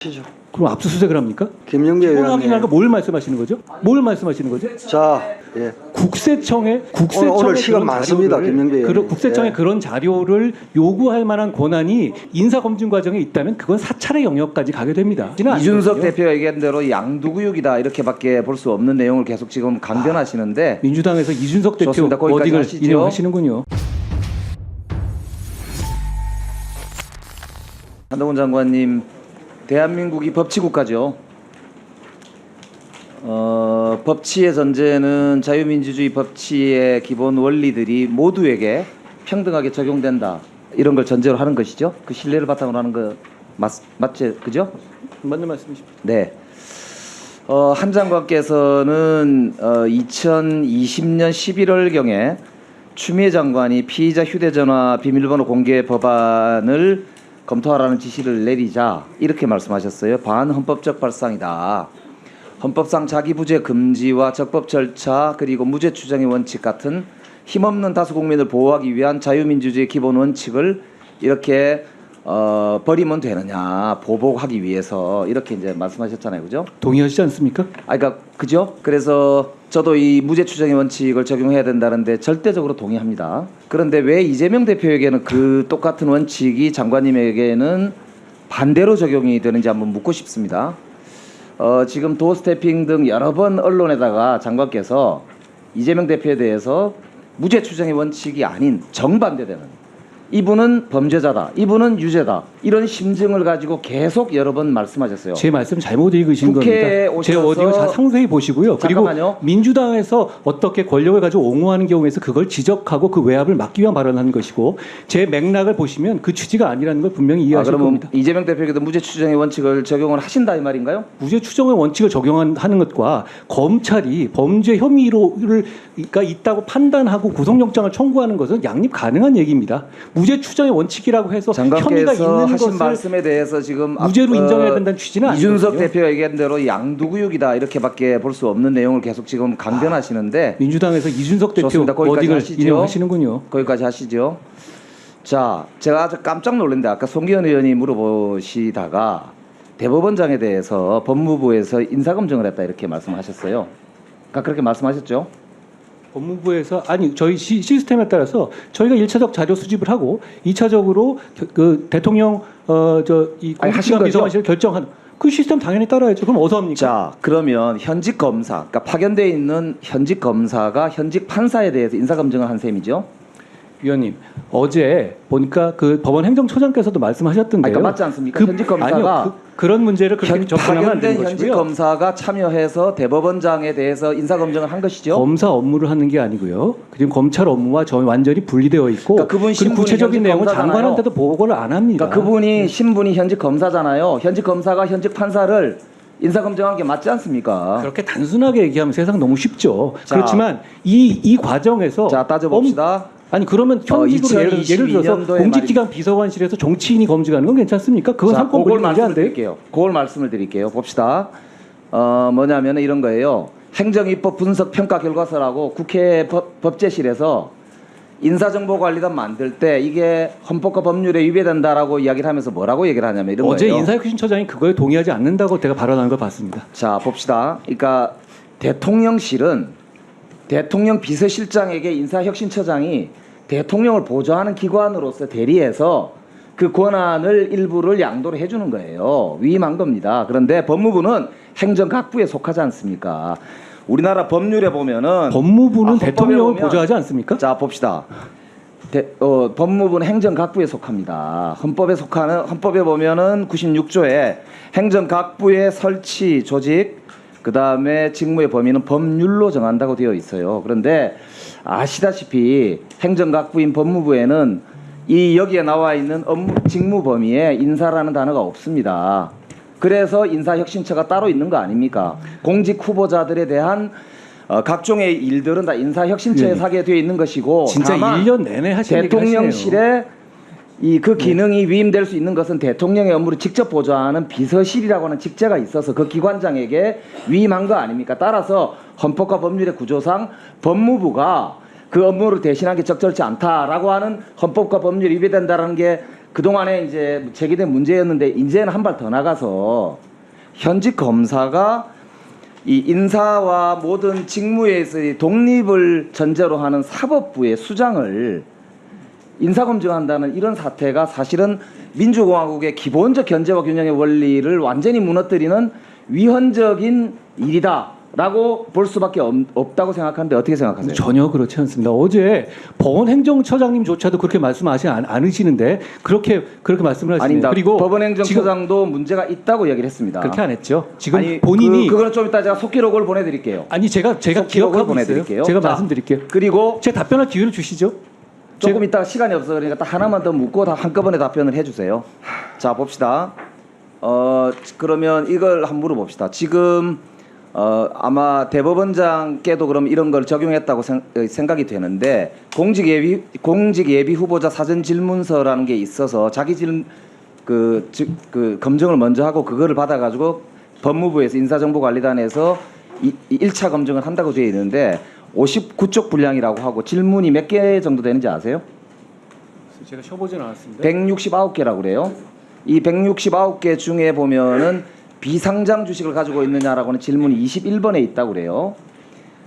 시죠. 그럼 압수수색을 합니까? 김영배 기본 의원님. 확인하니까 뭘 말씀하시는 거죠? 뭘 말씀하시는 거죠? 자, 예. 국세청에 오늘 시간 많습니다, 김영배 의원님. 국세청에 예. 그런 자료를 요구할 만한 권한이 인사검증 과정에 있다면 그건 사찰의 영역까지 가게 됩니다. 이준석 대표 얘기한 대로 양두구육이다 이렇게밖에 볼 수 없는 내용을 계속 지금 강변하시는데 민주당에서 이준석 대표 좋습니다. 거기까지 워딩을 하시죠. 인용하시는군요. 한동훈 장관님, 대한민국이 법치국가죠. 법치의 전제는 자유민주주의 법치의 기본 원리들이 모두에게 평등하게 적용된다. 이런 걸 전제로 하는 것이죠. 그 신뢰를 바탕으로 하는 거 맞죠? 그죠? 맞는 말씀이십니다. 네. 한 장관께서는 2020년 11월경에 추미애 장관이 피의자 휴대전화 비밀번호 공개 법안을 검토하라는 지시를 내리자 이렇게 말씀하셨어요. 반헌법적 발상이다. 헌법상 자기부재 금지와 적법 절차 그리고 무죄 추정의 원칙 같은 힘없는 다수 국민을 보호하기 위한 자유민주주의의 기본 원칙을 이렇게 버리면 되느냐 보복하기 위해서 이렇게 이제 말씀하셨잖아요, 그죠? 동의하시지 않습니까? 그러니까 그죠? 그래서 저도 이 무죄 추정의 원칙을 적용해야 된다는데 절대적으로 동의합니다. 그런데 왜 이재명 대표에게는 그 똑같은 원칙이 장관님에게는 반대로 적용이 되는지 한번 묻고 싶습니다. 지금 도스태핑 등 여러 번 언론에다가 장관께서 이재명 대표에 대해서 무죄 추정의 원칙이 아닌 정반대되는 이분은 범죄자다, 이분은 유죄다 이런 심증을 가지고 계속 여러 번 말씀하셨어요. 제 말씀 잘못 읽으신 국회에 겁니다. 제 오셔서 워딩을 상세히 보시고요. 잠깐만요. 그리고 민주당에서 어떻게 권력을 가지고 옹호하는 경우에서 그걸 지적하고 그 외압을 막기 위한 발언을 하는 것이고 제 맥락을 보시면 그 취지가 아니라는 걸 분명히 이해하실 그러면 겁니다. 이재명 대표에게도 무죄 추정의 원칙을 적용을 하신다 이 말인가요? 무죄 추정의 원칙을 적용하는 것과 검찰이 범죄 혐의가 있다고 판단하고 구속영장을 청구하는 것은 양립 가능한 얘기입니다. 무죄 추정의 원칙이라고 해서 혐의가 장관께서 있는 하신 것을 말씀에 대해서 지금 무죄로 인정해야 된다는 취지는 이준석 아니거든요. 대표 얘기한 대로 양두구육이다 이렇게밖에 볼 수 없는 내용을 계속 지금 강변하시는데 민주당에서 이준석 대표 좋습니다. 거기까지 워딩을 하시죠. 인용하시는군요. 거기까지 하시죠. 자, 제가 아주 깜짝 놀랐는데 아까 송기현 의원이 물어보시다가 대법원장에 대해서 법무부에서 인사검증을 했다 이렇게 말씀하셨어요. 아까 그렇게 말씀하셨죠? 법무부에서 아니 저희 시스템에 따라서 저희가 1차적 자료 수집을 하고 2차적으로 그 대통령 이 하신 공직기관 거죠? 비서관실을 결정하는 그 시스템 당연히 따라야죠. 그럼 어디서 합니까? 자, 그러면 현직 검사, 그러니까 파견돼 있는 현직 검사가 현직 판사에 대해서 인사검증을 한 셈이죠? 위원님 어제 보니까 그 법원 행정처장께서도 말씀하셨던데요. 그러니까 맞지 않습니까? 현직 검사가 아니요, 그런 문제를 그렇게 접근하면 안 되는 파견된 현직 것이고요. 검사가 참여해서 대법원장에 대해서 인사검증을 한 것이죠. 검사 업무를 하는 게 아니고요. 그리고 검찰 업무와 완전히 분리되어 있고 그러니까 그분 그리고 신분이 구체적인 현직 내용은 검사잖아요. 장관한테도 보고를 안 합니다. 그러니까 그분이 신분이 현직 검사잖아요. 현직 검사가 현직 판사를 인사검증한 게 맞지 않습니까? 그렇게 단순하게 얘기하면 세상 너무 쉽죠. 자, 그렇지만 이 과정에서 자, 따져봅시다. 아니 그러면 현직으로 예를 2022 들어서 년도에 공직기관 비서관실에서 정치인이 검증하는 건 괜찮습니까? 그건 자, 상권 그걸 분리 문제 안 말씀을 돼요. 드릴게요. 그걸 말씀을 드릴게요. 봅시다. 뭐냐면 이런 거예요. 행정입법 분석 평가 결과서라고 국회 법제실에서 인사정보관리단 만들 때 이게 헌법과 법률에 위배된다라고 이야기를 하면서 뭐라고 얘기를 하냐면 이런 어제 거예요. 인사혁신처장이 그거에 동의하지 않는다고 제가 발언한 걸 봤습니다. 자, 봅시다. 그러니까 대통령실은 대통령 비서실장에게 인사혁신처장이 대통령을 보좌하는 기관으로서 대리해서 그 권한을 일부를 양도를 해주는 거예요. 위임한 겁니다. 그런데 법무부는 행정각부에 속하지 않습니까? 우리나라 법률에 보면은 법무부는 헌법에 대통령을 보면- 보좌하지 않습니까? 자, 봅시다. 법무부는 행정각부에 속합니다. 헌법에 보면은 96조에 행정각부의 설치 조직 그 다음에 직무의 범위는 법률로 정한다고 되어 있어요. 그런데 아시다시피 행정각부인 법무부에는 이 여기에 나와 있는 직무 범위에 인사라는 단어가 없습니다. 그래서 인사혁신처가 따로 있는 거 아닙니까? 공직 후보자들에 대한 각종의 일들은 다 인사혁신처에 사게 되어 있는 것이고 진짜 다만 1년 내내 하신 얘기 하시네요. 대통령실에 그 기능이 위임될 수 있는 것은 대통령의 업무를 직접 보좌하는 비서실이라고 하는 직제가 있어서 그 기관장에게 위임한 거 아닙니까? 따라서 헌법과 법률의 구조상 법무부가 그 업무를 대신한 게 적절치 않다라고 하는 헌법과 법률이 위배된다는 게 그동안에 이제 제기된 문제였는데 이제는 한 발 더 나가서 현직 검사가 이 인사와 모든 직무에서의 독립을 전제로 하는 사법부의 수장을 인사검증한다는 이런 사태가 사실은 민주공화국의 기본적 견제와 균형의 원리를 완전히 무너뜨리는 위헌적인 일이다라고 볼 수밖에 없다고 생각하는데 어떻게 생각하세요? 전혀 그렇지 않습니다. 어제 법원 행정처장님조차도 그렇게 말씀하지 않으시는데 그렇게 말씀을 하시네요. 아닙니다. 그리고 법원 행정처장도 문제가 있다고 이야기를 했습니다. 그렇게 안 했죠. 지금 아니, 본인이 그거는 좀 이따 제가 속기록을 보내드릴게요. 아니 제가 속기록을 기억하고 보내드릴게요. 있어요. 제가 자, 말씀드릴게요. 그리고 제 답변할 기회를 주시죠. 조금 이따 시간이 없어 그러니까 딱 하나만 더 묻고 다 한꺼번에 답변을 해주세요. 자 봅시다. 그러면 이걸 한번 물어봅시다. 지금 아마 대법원장께도 그럼 이런 걸 적용했다고 생각이 되는데 공직예비 후보자 사전 질문서라는 게 있어서 자기 그 검증을 먼저 하고 그거를 받아가지고 법무부에서 인사정보관리단에서 1차 검증을 한다고 되어 있는데 59쪽 분량이라고 하고 질문이 몇 개 정도 되는지 아세요? 제가 쉬어보진 않았습니다. 169개라고 그래요. 이 169개 중에 보면은 비상장 주식을 가지고 있느냐라고는 질문이 21번에 있다고 그래요.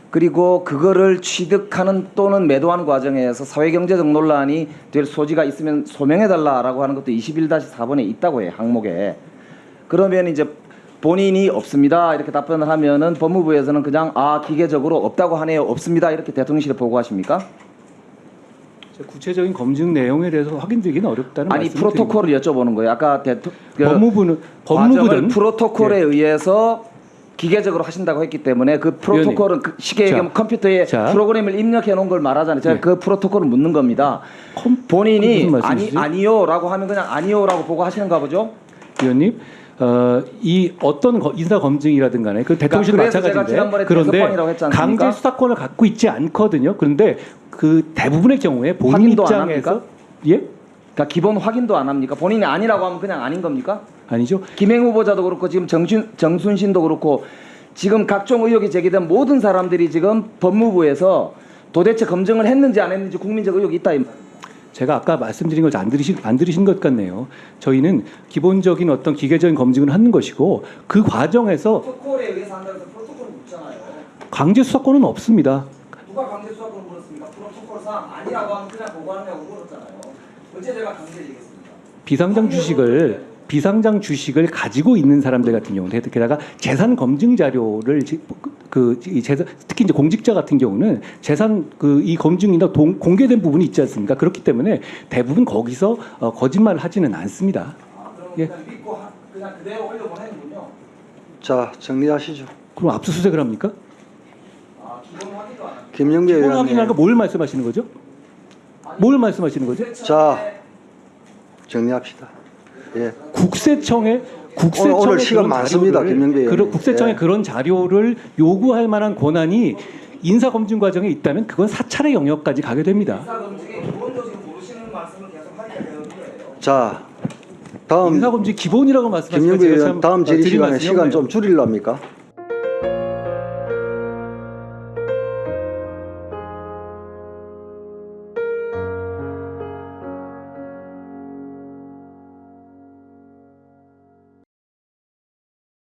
그리고 그거를 취득하는 또는 매도하는 과정에서 사회경제적 논란이 될 소지가 있으면 소명해달라라고 하는 것도 21-4번에 있다고 해요. 항목에. 그러면 이제 본인이 없습니다 이렇게 답변을 하면은 법무부에서는 그냥 기계적으로 없다고 하네요. 없습니다 이렇게 대통령실에 보고하십니까? 구체적인 검증 내용에 대해서 확인되기는 어렵다는 아니 말씀을 프로토콜을 여쭤보는 거예요. 아까 법무부는 프로토콜에 의해서 기계적으로 하신다고 했기 때문에 그 프로토콜은 그 쉽게 얘기하면 컴퓨터에 프로그램을 입력해 놓은 걸 말하잖아요. 제가 그 프로토콜을 묻는 겁니다. 본인이 아니요라고 하면 그냥 아니요라고 보고 하시는가 보죠? 위원님, 이 어떤 인사 검증이라든 간에 그 대통령실도 마찬가지인데 그런데 강제 수사권을 갖고 있지 않거든요. 그런데 그 대부분의 경우에 본인 입장에서 그러니까 기본 확인도 안 합니까? 본인이 아니라고 하면 그냥 아닌 겁니까? 아니죠. 김행 후보자도 그렇고 지금 정순신도 그렇고 지금 각종 의혹이 제기된 모든 사람들이 지금 법무부에서 도대체 검증을 했는지 안 했는지 국민적 의혹이 있다. 제가 아까 말씀드린 걸 안 들으신 것 같네요. 저희는 기본적인 어떤 기계적인 검증을 하는 것이고 그 과정에서 프로토콜에 의해서 한다고 해서 프로토콜을 묻잖아요. 강제 수사권은 없습니다. 누가 강제 수사권을 물었습니까? 프로토콜상 아니라고 하면 그냥 보고하냐고 물었잖아요. 언제 제가 강제 얘기했습니다. 비상장 주식을 가지고 있는 사람들 같은 경우는 게다가 재산 검증 자료를 특히 이제 공직자 같은 경우는 재산 이 검증이나 공개된 부분이 있지 않습니까? 그렇기 때문에 대부분 거기서 거짓말을 하지는 않습니다. 그럼 그냥 믿고 그냥 그대로 올려보내는군요. 자 정리하시죠. 그럼 압수수색을 합니까? 기본 확인도 안 합니다. 김영배 기본 의원님. 확인하고 뭘 말씀하시는 거죠? 뭘 말씀하시는 거죠? 자 정리합시다. 예. 국세청에 오늘 시간 많습니다, 김영배 의원님. 국세청에 그런 자료를 요구할 만한 권한이 인사검증 과정에 있다면 그건 사찰의 영역까지 가게 됩니다. 인사검증의 기본도 지금 모르시는 말씀을 계속 하니까 되는 거예요. 자 다음 인사검증 기본이라고 말씀하시니까 김영배 제가 의원 참 다음 질의 드릴 시간에 말씀이 시간 없네요. 좀 줄이랍니까?